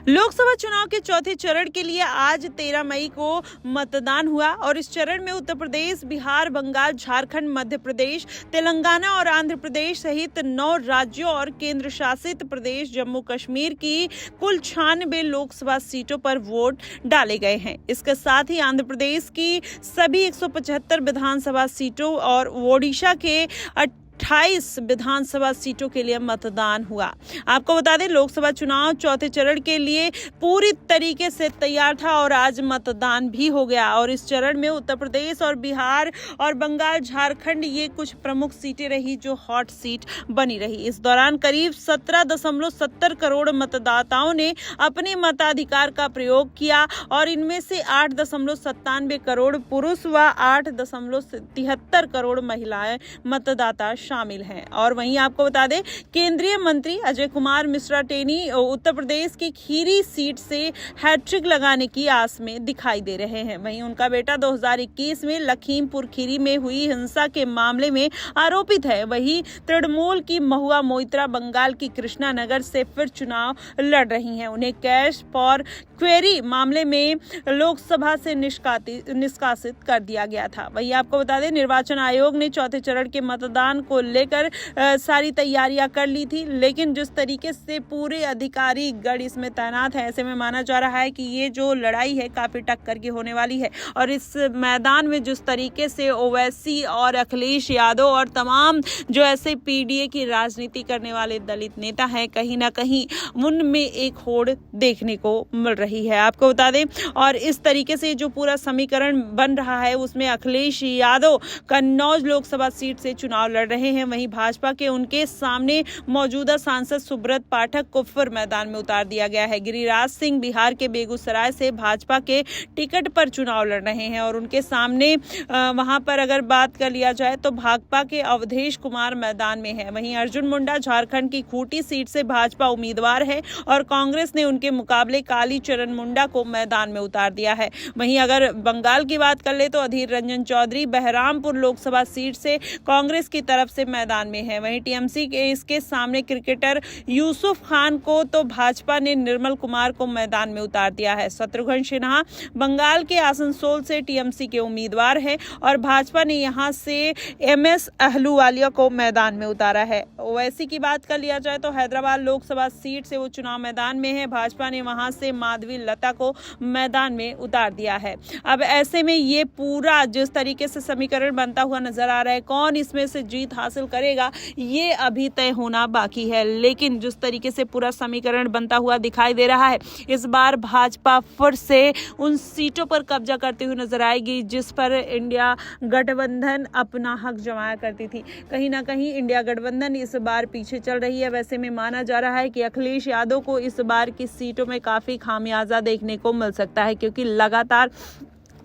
लोकसभा चुनाव के चौथे चरण के लिए आज 13 मई को मतदान हुआ और इस चरण में उत्तर प्रदेश, बिहार, बंगाल, झारखंड, मध्य प्रदेश, तेलंगाना और आंध्र प्रदेश सहित 9 राज्यों और केंद्र शासित प्रदेश जम्मू कश्मीर की कुल 96 लोकसभा सीटों पर वोट डाले गए हैं। इसके साथ ही आंध्र प्रदेश की सभी 175 विधानसभा सीटों और ओडिशा के 28 विधानसभा सीटों के लिए मतदान हुआ। आपको बता दें, लोकसभा चुनाव चौथे चरण के लिए पूरी तरीके से तैयार था और आज मतदान भी हो गया। और इस चरण में उत्तर प्रदेश और बिहार और बंगाल, झारखंड ये कुछ प्रमुख सीटें रही जो हॉट सीट बनी रही। इस दौरान करीब 17.70 करोड़ मतदाताओं ने अपने मताधिकार का प्रयोग किया और इनमें से 8.97 करोड़ पुरुष व 8.73 करोड़ महिलाएं मतदाता शामिल हैं। और वहीं आपको बता दें, केंद्रीय मंत्री अजय कुमार मिश्रा टेनी उत्तर प्रदेश की खीरी सीट से हैट्रिक लगाने की आस में दिखाई दे रहे हैं। वहीं उनका बेटा 2021 में लखीमपुर खीरी में हुई हिंसा के मामले में आरोपित है। वहीं तृणमूल की महुआ मोइत्रा बंगाल की कृष्णानगर से फिर चुनाव लड़ रही हैं। उन्हें कैश फॉर क्वेरी मामले में लोकसभा से निष्कासित कर दिया गया था। वहीं आपको बता दें, निर्वाचन आयोग ने चौथे चरण के मतदान को लेकर सारी तैयारियां कर ली थी, लेकिन जिस तरीके से पूरे अधिकारी गण इसमें तैनात है, ऐसे में माना जा रहा है कि ये जो लड़ाई है काफी टक्कर की होने वाली है। और इस मैदान में जिस तरीके से ओवैसी और अखिलेश यादव और तमाम जो ऐसे पीडीए की राजनीति करने वाले दलित नेता हैं, कहीं ना कहीं उनमें एक होड़ देखने को मिल रही है। आपको बता दें, और इस तरीके से जो पूरा समीकरण बन रहा है उसमें अखिलेश यादव कन्नौज लोकसभा सीट से चुनाव लड़ रहे हैं। वहीं भाजपा के उनके सामने मौजूदा सांसद सुब्रत पाठक को फिर मैदान में उतार दिया गया है। गिरिराज सिंह बिहार के बेगूसराय से भाजपा के टिकट पर चुनाव लड़ रहे हैं और उनके सामने वहां पर अगर बात कर लिया जाए तो भाकपा के अवधेश कुमार मैदान में है। वहीं अर्जुन मुंडा झारखंड की खूंटी सीट से भाजपा उम्मीदवार है और कांग्रेस ने उनके मुकाबले काली चरण मुंडा को मैदान में उतार दिया है। वहीं अगर बंगाल की बात कर ले तो अधीर रंजन चौधरी बहरामपुर लोकसभा सीट से कांग्रेस की तरफ से मैदान में है। वहीं टीएमसी के इसके सामने क्रिकेटर यूसुफ खान को तो भाजपा ने निर्मल कुमार को मैदान में उतार दिया है। शत्रुघ्न सिन्हा बंगाल के आसनसोल से टीएमसी के उम्मीदवार है और भाजपा ने यहां से एमएस अहलूवालिया को मैदान में उतारा है। ओवैसी की बात कर लिया जाए तो हैदराबाद लोकसभा सीट से वो चुनाव मैदान में है। भाजपा ने वहां से माधवी लता को मैदान में उतार दिया है। अब ऐसे में ये पूरा जिस तरीके से समीकरण बनता हुआ नजर आ रहा है, कौन इसमें से जीत हासिल करेगा ये अभी तय होना बाकी है। लेकिन जिस तरीके से पूरा समीकरण बनता हुआ दिखाई दे रहा है, इस बार भाजपा फिर से उन सीटों पर कब्जा करते हुए नजर आएगी जिस पर इंडिया गठबंधन अपना हक जमाया करती थी। कहीं ना कहीं इंडिया गठबंधन इस बार पीछे चल रही है। वैसे में माना जा रहा है कि अखिलेश यादव को इस बार की सीटों में काफी खामियाजा देखने को मिल सकता है, क्योंकि लगातार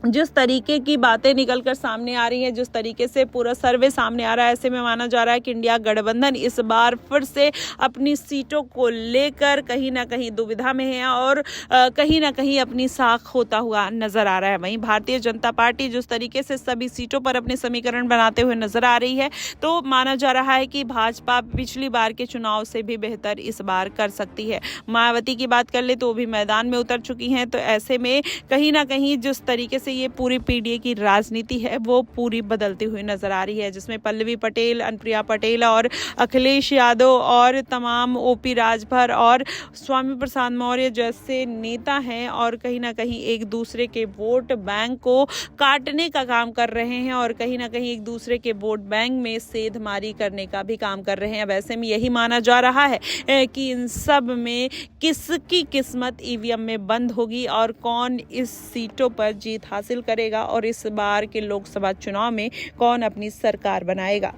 जिस तरीके की बातें निकलकर सामने आ रही हैं, जिस तरीके से पूरा सर्वे सामने आ रहा है, ऐसे में माना जा रहा है कि इंडिया गठबंधन इस बार फिर से अपनी सीटों को लेकर कहीं ना कहीं दुविधा में है और कहीं ना कहीं अपनी साख होता हुआ नजर आ रहा है। वहीं भारतीय जनता पार्टी जिस तरीके से सभी सीटों पर अपने समीकरण बनाते हुए नजर आ रही है, तो माना जा रहा है कि भाजपा पिछली बार के चुनाव से भी बेहतर इस बार कर सकती है। मायावती की बात कर ले तो वो भी मैदान में उतर चुकी हैं। तो ऐसे में कहीं ना कहीं जिस तरीके से ये पूरी पीडीए की राजनीति है वो पूरी बदलती हुई नजर आ रही है, जिसमें पल्लवी पटेल, अनुप्रिया पटेल और अखिलेश यादव और तमाम ओपी राजभर और स्वामी प्रसाद मौर्य जैसे नेता हैं और कहीं ना कहीं एक दूसरे के वोट बैंक को काटने का काम कर रहे हैं और कहीं ना कहीं एक दूसरे के वोट बैंक में सेंधमारी करने का भी काम कर रहे हैं। वैसे में यही माना जा रहा है कि इन सब में किसकी किस्मत ईवीएम में बंद होगी और कौन इस सीटों पर जीत हासिल करेगा और इस बार के लोकसभा चुनाव में कौन अपनी सरकार बनाएगा।